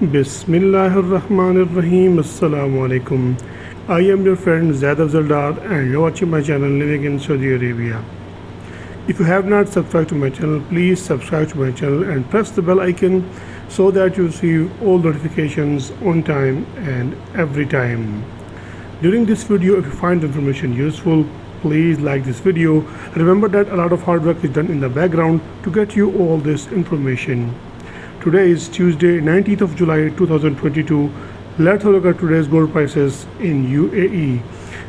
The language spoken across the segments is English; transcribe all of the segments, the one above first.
Bismillahirrahmanirrahim. Assalamu alaikum. I am your friend Zaid Afzaldar and you're watching my channel Living in Saudi Arabia. If you have not subscribed to my channel, please subscribe to my channel and press the bell icon so that you receive all notifications on time and every time. During this video, if you find the information useful, please like this video. Remember that a lot of hard work is done in the background to get you all this information. Today is Tuesday, 19th of July 2022. Let's look at today's gold prices in UAE.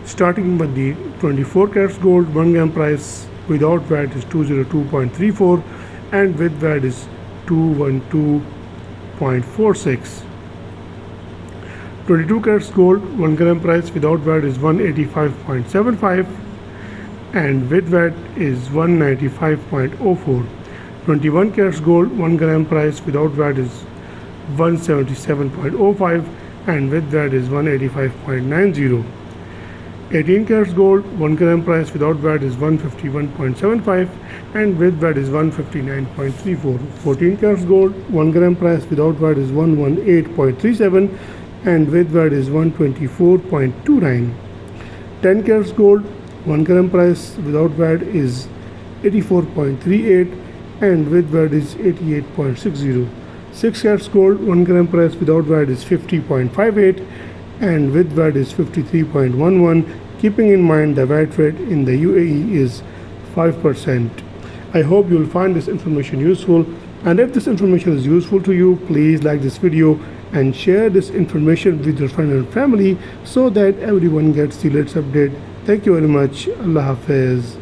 Starting with the 24 carats gold, 1 gram price without VAT is 202.34 and with VAT is 212.46. 22 carats gold, 1 gram price without VAT is 185.75 and with VAT is 195.04. 21 carats gold, 1 gram price without VAT is 177.05 and with VAT is 185.90. 18 carats gold, 1 gram price without VAT is 151.75 and with VAT is 159.34. 14 carats gold, 1 gram price without VAT is 118.37 and with VAT is 124.29. 10 carats gold, 1 gram price without VAT is 84.38 and with VAT is 88.60. 6 carats gold, 1 gram price without VAT is 50.58 and with VAT is 53.11. Keeping in mind the VAT rate in the UAE is 5%. I hope you will find this information useful, and if this information is useful to you, please like this video and share this information with your friends and family so that everyone gets the latest update. Thank you very much. Allah Hafiz.